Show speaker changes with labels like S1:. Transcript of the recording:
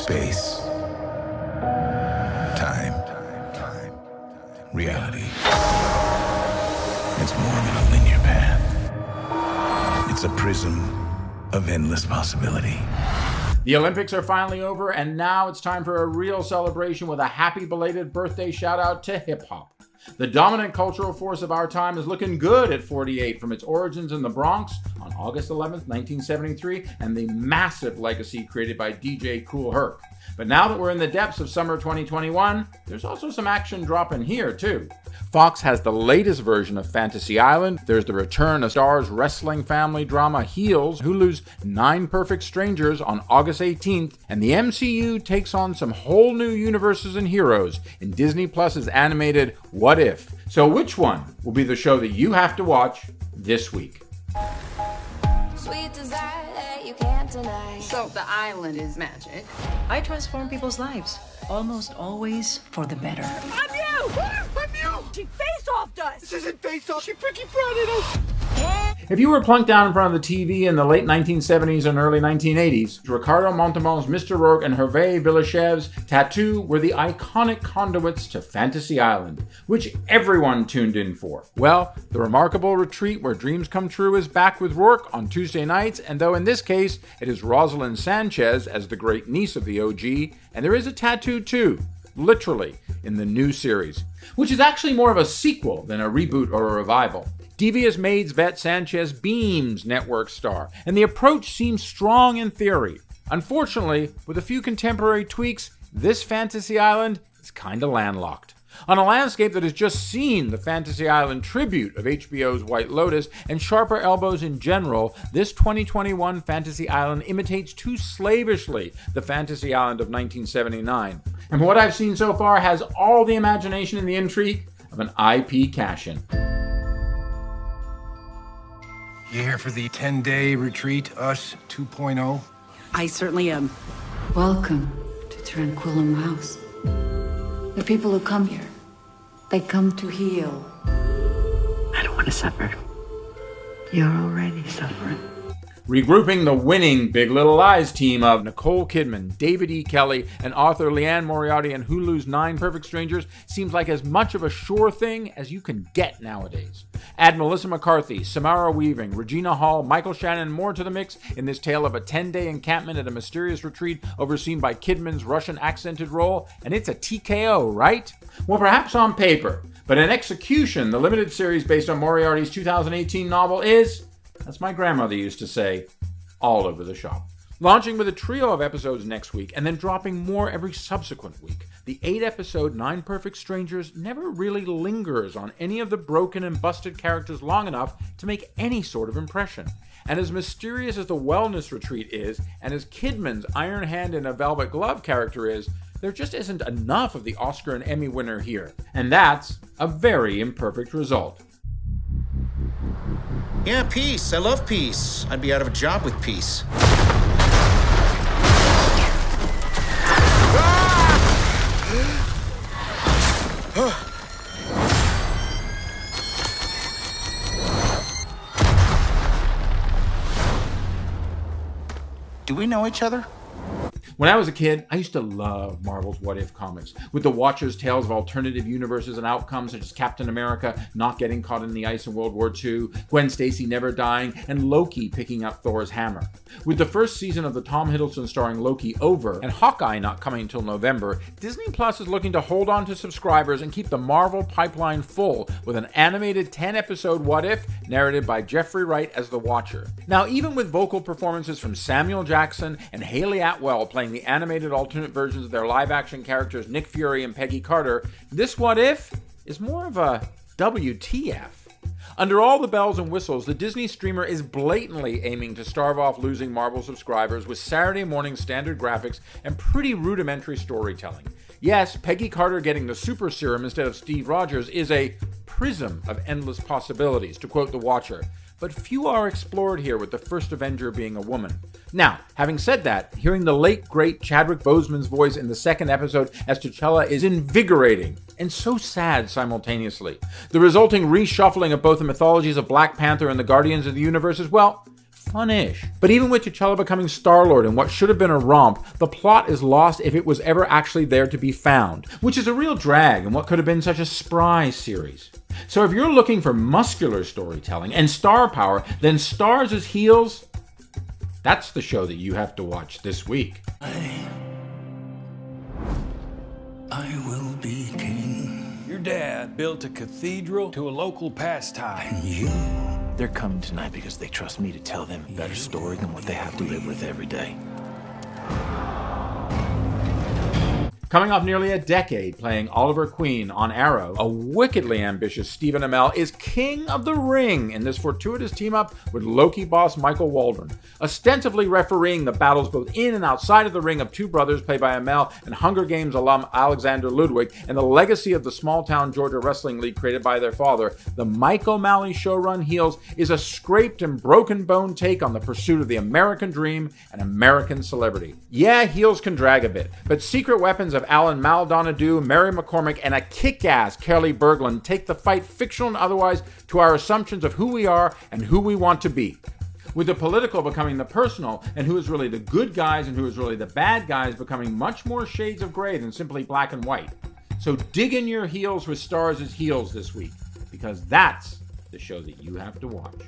S1: Space. Time. Reality. It's more than a linear path. It's a prism of endless possibility.
S2: The Olympics are finally over, and now it's time for a real celebration with a happy belated birthday shout out to hip-hop. The dominant cultural force of our time is looking good at 48 from its origins in the Bronx on August 11th, 1973, and the massive legacy created by DJ Kool Herc. But now that we're in the depths of summer 2021, there's also some action dropping here, too. Fox has the latest version of Fantasy Island. There's the return of Starz wrestling family drama Heels, Hulu's 9 Perfect Strangers on August 18th, and the MCU takes on some whole new universes and heroes in Disney Plus's animated What If? So which one will be the show that you have to watch this week?
S3: Sweet desire that you can't deny.
S4: So the island is magic.
S5: I transform people's lives, almost always for the better.
S6: I'm you! I'm you! She face-offed us! This isn't face-off, she freaking fronted us!
S2: If you were plunked down in front of the TV in the late 1970s and early 1980s, Ricardo Montalban's Mr. Rourke and Hervé Villechaise's Tattoo were the iconic conduits to Fantasy Island, which everyone tuned in for. Well, the remarkable retreat where dreams come true is back with Rourke on Tuesday nights, and though in this case it is Rosalind Sanchez as the great niece of the OG, and there is a tattoo too, literally, in the new series, which is actually more of a sequel than a reboot or a revival. Devious Maids vet Sanchez beams network star, and the approach seems strong in theory. Unfortunately, with a few contemporary tweaks, this Fantasy Island is kinda landlocked. On a landscape that has just seen the Fantasy Island tribute of HBO's White Lotus and sharper elbows in general, this 2021 Fantasy Island imitates too slavishly the Fantasy Island of 1979. And from what I've seen so far, has all the imagination and the intrigue of an IP cash-in.
S7: You here for the 10-day retreat, Us 2.0?
S5: I certainly am. Welcome to Tranquillum House. The people who come here, they come to heal. I don't want to suffer. You're already suffering.
S2: Regrouping the winning Big Little Lies team of Nicole Kidman, David E. Kelley, and author Liane Moriarty and Hulu's 9 Perfect Strangers seems like as much of a sure thing as you can get nowadays. Add Melissa McCarthy, Samara Weaving, Regina Hall, Michael Shannon, and more to the mix in this tale of a 10-day encampment at a mysterious retreat overseen by Kidman's Russian-accented role, and it's a TKO, right? Well, perhaps on paper, but in execution, the limited series based on Moriarty's 2018 novel is, as my grandmother used to say, all over the shop. Launching with a trio of episodes next week and then dropping more every subsequent week, the 8-episode 9 Perfect Strangers never really lingers on any of the broken and busted characters long enough to make any sort of impression. And as mysterious as the wellness retreat is, and as Kidman's Iron Hand in a Velvet Glove character is, there just isn't enough of the Oscar and Emmy winner here. And that's a very imperfect result.
S8: Yeah, peace. I love peace. I'd be out of a job with peace. Do we know each other?
S2: When I was a kid, I used to love Marvel's What If comics, with the Watchers' tales of alternative universes and outcomes such as Captain America not getting caught in the ice in World War II, Gwen Stacy never dying, and Loki picking up Thor's hammer. With the first season of the Tom Hiddleston starring Loki over, and Hawkeye not coming until November, Disney Plus is looking to hold on to subscribers and keep the Marvel pipeline full with an animated 10-episode What If narrated by Jeffrey Wright as the Watcher. Now, even with vocal performances from Samuel Jackson and Haley Atwell playing the animated alternate versions of their live-action characters Nick Fury and Peggy Carter, this What If is more of a WTF. Under all the bells and whistles, the Disney streamer is blatantly aiming to starve off losing Marvel subscribers with Saturday morning standard graphics and pretty rudimentary storytelling. Yes, Peggy Carter getting the super serum instead of Steve Rogers is a prism of endless possibilities, to quote The Watcher. But few are explored here, with the first Avenger being a woman. Now, having said that, hearing the late, great Chadwick Boseman's voice in the second episode as T'Challa is invigorating and so sad simultaneously. The resulting reshuffling of both the mythologies of Black Panther and the Guardians of the Universe is, well, fun-ish. But even with T'Challa becoming Star-Lord in what should have been a romp, the plot is lost if it was ever actually there to be found, which is a real drag in what could have been such a spry series. So if you're looking for muscular storytelling and star power, then Stars as Heels, that's the show that you have to watch this week.
S1: I will be king.
S9: Your dad built a cathedral to a local pastime.
S1: And you,
S10: they're coming tonight because they trust me to tell them a better story than what they have to live with every day.
S2: Coming off nearly a decade playing Oliver Queen on Arrow, a wickedly ambitious Stephen Amell is king of the ring in this fortuitous team-up with Loki boss Michael Waldron, ostensibly refereeing the battles both in and outside of the ring of two brothers played by Amell and Hunger Games alum Alexander Ludwig, and the legacy of the small-town Georgia Wrestling League created by their father. The Mike O'Malley show-run Heels is a scraped and broken-bone take on the pursuit of the American dream and American celebrity. Yeah, Heels can drag a bit, but secret weapons of Alan Maldonado, Mary McCormick, and a kick-ass Kelly Berglund take the fight, fictional and otherwise, to our assumptions of who we are and who we want to be. With the political becoming the personal, and who is really the good guys and who is really the bad guys becoming much more shades of gray than simply black and white. So dig in your heels with Stars as Heels this week, because that's the show that you have to watch.